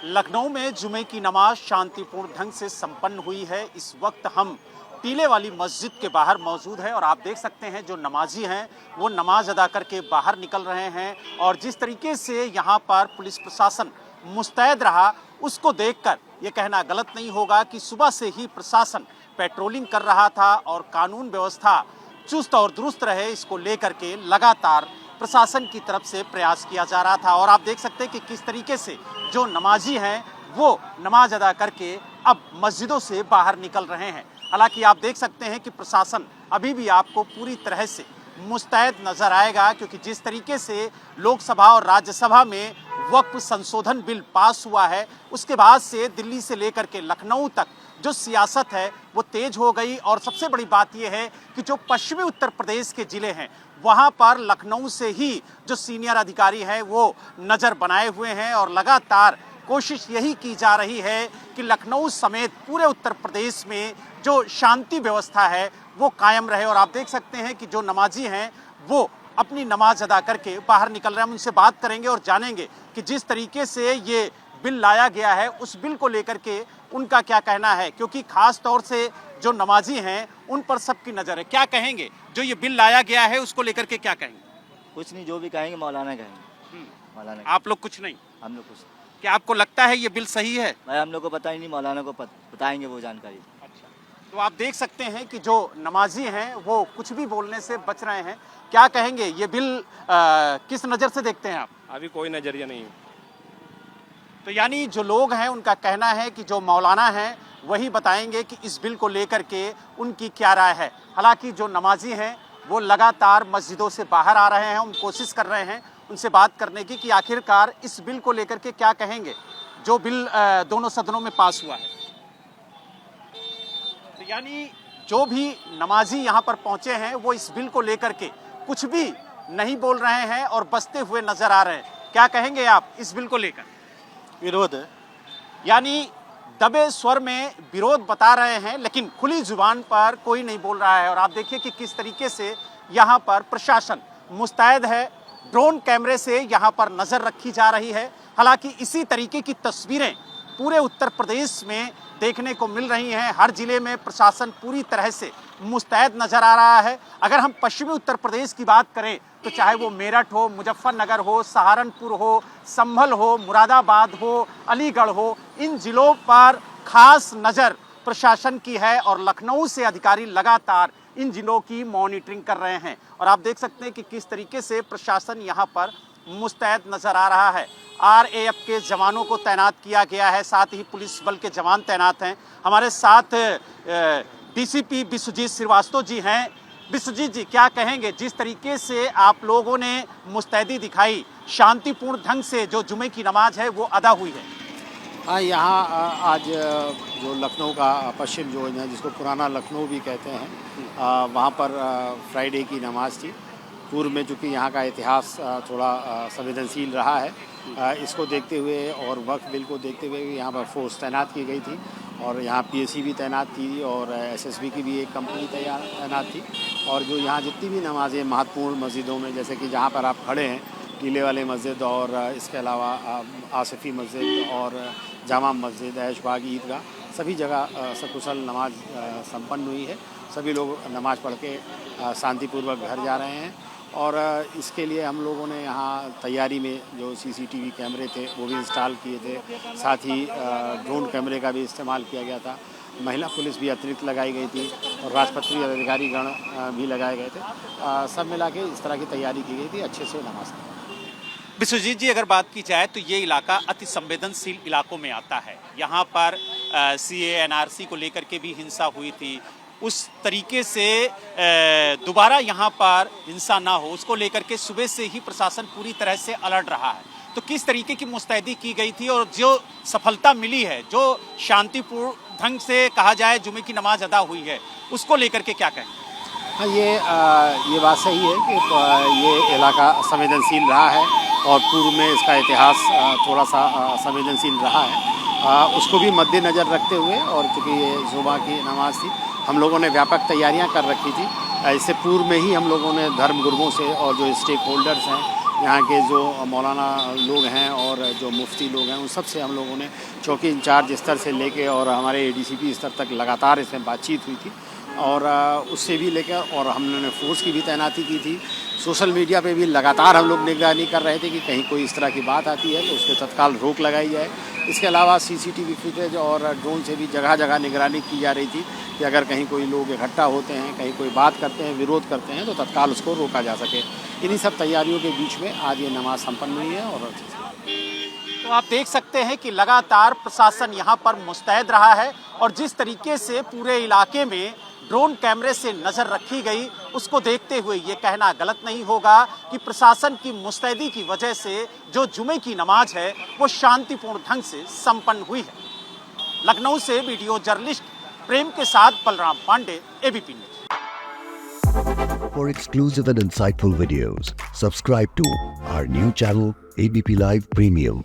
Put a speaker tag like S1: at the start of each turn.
S1: लखनऊ में जुमे की नमाज शांतिपूर्ण ढंग से संपन्न हुई है। इस वक्त हम टीले वाली मस्जिद के बाहर मौजूद है और आप देख सकते हैं जो नमाजी हैं वो नमाज अदा करके बाहर निकल रहे हैं और जिस तरीके से यहाँ पर पुलिस प्रशासन मुस्तैद रहा उसको देखकर ये कहना गलत नहीं होगा कि सुबह से ही प्रशासन पेट्रोलिंग कर रहा था और कानून व्यवस्था चुस्त और दुरुस्त रहे इसको लेकर के लगातार प्रशासन की तरफ से प्रयास किया जा रहा था। और आप देख सकते हैं कि किस तरीके से जो नमाजी हैं वो नमाज अदा करके अब मस्जिदों से बाहर निकल रहे हैं। हालांकि आप देख सकते हैं कि प्रशासन अभी भी आपको पूरी तरह से मुस्तैद नजर आएगा, क्योंकि जिस तरीके से लोकसभा और राज्यसभा में वक्फ संशोधन बिल पास हुआ है उसके बाद से दिल्ली से लेकर के लखनऊ तक जो सियासत है वो तेज हो गई। और सबसे बड़ी बात यह है कि जो पश्चिमी उत्तर प्रदेश के जिले हैं वहां पर लखनऊ से ही जो सीनियर अधिकारी हैं वो नज़र बनाए हुए हैं और लगातार कोशिश यही की जा रही है कि लखनऊ समेत पूरे उत्तर प्रदेश में जो शांति व्यवस्था है वो कायम रहे। और आप देख सकते हैं कि जो नमाजी हैं वो अपनी नमाज अदा करके बाहर निकल रहे हैं। हम उनसे बात करेंगे और जानेंगे कि जिस तरीके से ये बिल लाया गया है उस बिल को लेकर के उनका क्या कहना है, क्योंकि खास तौर से जो नमाजी हैं उन पर सबकी नज़र है। क्या कहेंगे जो ये बिल लाया गया है उसको लेकर के क्या कहेंगे?
S2: कुछ नहीं, जो भी कहेंगे मौलाना कहेंगे। मौलाना
S1: आप लोग कुछ नहीं?
S2: हम लोग कुछ।
S1: क्या आपको लगता है ये बिल सही है?
S2: भाई हम लोग को पता ही नहीं, मौलाना को बताएंगे वो जानकारी।
S1: अच्छा, तो आप देख सकते हैं कि जो नमाजी हैं वो कुछ भी बोलने से बच रहे हैं। क्या कहेंगे ये बिल किस नज़र से देखते हैं आप?
S3: अभी कोई नज़रिया नहीं।
S1: तो यानी जो लोग हैं उनका कहना है कि जो मौलाना हैं वही बताएंगे कि इस बिल को लेकर के उनकी क्या राय है। हालांकि जो नमाजी हैं वो लगातार मस्जिदों से बाहर आ रहे हैं, हम कोशिश कर रहे हैं उनसे बात करने की कि आखिरकार इस बिल को लेकर के क्या कहेंगे जो बिल दोनों सदनों में पास हुआ है। तो यानी जो भी नमाजी यहाँ पर पहुंचे हैं वो इस बिल को लेकर के कुछ भी नहीं बोल रहे हैं और बसते हुए नजर आ रहे हैं। क्या कहेंगे आप इस बिल को लेकर?
S4: विरोध है,
S1: यानी दबे स्वर में विरोध बता रहे हैं लेकिन खुली जुबान पर कोई नहीं बोल रहा है। और आप देखिए कि किस तरीके से यहाँ पर प्रशासन मुस्तैद है, ड्रोन कैमरे से यहाँ पर नजर रखी जा रही है। हालांकि इसी तरीके की तस्वीरें पूरे उत्तर प्रदेश में देखने को मिल रही हैं। हर जिले में प्रशासन पूरी तरह से मुस्तैद नजर आ रहा है। अगर हम पश्चिमी उत्तर प्रदेश की बात करें तो चाहे वो मेरठ हो, मुजफ्फरनगर हो, सहारनपुर हो, संभल हो, मुरादाबाद हो, अलीगढ़ हो, इन जिलों पर खास नज़र प्रशासन की है और लखनऊ से अधिकारी लगातार इन जिलों की मॉनिटरिंग कर रहे हैं। और आप देख सकते हैं कि किस तरीके से प्रशासन यहाँ पर मुस्तैद नज़र आ रहा है। RAF के जवानों को तैनात किया गया है, साथ ही पुलिस बल के जवान तैनात हैं। हमारे साथ DCP विश्वजीत श्रीवास्तव जी हैं। विश्वजीत जी, क्या कहेंगे जिस तरीके से आप लोगों ने मुस्तैदी दिखाई, शांतिपूर्ण ढंग से जो जुमे की नमाज है वो अदा हुई है?
S4: हाँ, यहाँ आज जो लखनऊ का पश्चिम जो है जिसको पुराना लखनऊ भी कहते हैं, वहाँ पर फ्राइडे की नमाज थी। पूर्व में चूँकि यहाँ का इतिहास थोड़ा संवेदनशील रहा है, इसको देखते हुए और वक्फ बिल को देखते हुए यहाँ पर फोर्स तैनात की गई थी और यहाँ PSC भी तैनात थी और SSB की भी एक कंपनी तैनात थी। और जो यहाँ जितनी भी नमाज़ें महत्वपूर्ण मस्जिदों में, जैसे कि जहाँ पर आप खड़े हैं टीले वाले मस्जिद और इसके अलावा आसिफी मस्जिद और जामा मस्जिद, ऐशबाग ईदगाह, सभी जगह सकुशल नमाज संपन्न हुई है। सभी लोग नमाज पढ़ के शांतिपूर्वक घर जा रहे हैं। और इसके लिए हम लोगों ने यहाँ तैयारी में जो CCTV कैमरे थे वो भी इंस्टॉल किए थे, साथ ही ड्रोन कैमरे का भी इस्तेमाल किया गया था। महिला पुलिस भी अतिरिक्त लगाई गई थी और राजपत्रित अधिकारी गण भी लगाए गए थे। सब मिला के इस तरह की तैयारी की गई थी अच्छे से नमाज।
S1: विश्वजीत जी, अगर बात की जाए तो ये इलाका अति संवेदनशील इलाकों में आता है। यहाँ पर CA NRC को लेकर के भी हिंसा हुई थी, उस तरीके से दोबारा यहाँ पर हिंसा ना हो उसको लेकर के सुबह से ही प्रशासन पूरी तरह से अलर्ट रहा है। तो किस तरीके की मुस्तैदी की गई थी और जो सफलता मिली है, जो शांतिपूर्ण ढंग से कहा जाए जुमे की नमाज अदा हुई है, उसको लेकर के क्या कहें?
S4: हाँ, ये बात सही है कि ये इलाका संवेदनशील रहा है और पूर्व में इसका इतिहास थोड़ा सा संवेदनशील रहा है। उसको भी मद्देनज़र रखते हुए और चूँकि ये जुमा की नमाज थी, हम लोगों ने व्यापक तैयारियां कर रखी थी। इससे पूर्व में ही हम लोगों ने धर्म गुरुओं से और जो स्टेक होल्डर्स हैं यहाँ के जो मौलाना लोग हैं और जो मुफ्ती लोग हैं उन सब से हम लोगों ने चौकी इंचार्ज स्तर से लेके और हमारे ADCP स्तर तक लगातार इसमें बातचीत हुई थी और उससे भी लेकर और हमने फोर्स की भी तैनाती की थी। सोशल मीडिया पे भी लगातार हम लोग निगरानी कर रहे थे कि कहीं कोई इस तरह की बात आती है तो उस पर तत्काल रोक लगाई जाए। इसके अलावा CCTV फुटेज और ड्रोन से भी जगह जगह निगरानी की जा रही थी कि अगर कहीं कोई लोग इकट्ठा होते हैं, कहीं कोई बात करते हैं, विरोध करते हैं तो तत्काल उसको रोका जा सके। इन्हीं सब तैयारियों के बीच में आज ये नमाज संपन्न हुई है। और
S1: तो आप देख सकते हैं कि लगातार प्रशासन यहाँ पर मुस्तैद रहा है और जिस तरीके से पूरे इलाके में ड्रोन कैमरे से नजर रखी गई, उसको देखते हुए ये कहना गलत नहीं होगा कि प्रशासन की मुस्तैदी की वजह से जो जुमे की नमाज है वो शांतिपूर्ण ढंग से संपन्न हुई है। लखनऊ से वीडियो जर्नलिस्ट प्रेम के साथ Balram Pandey, ABP news.
S3: For exclusive and insightful videos, subscribe to our new channel ABP Live Premium.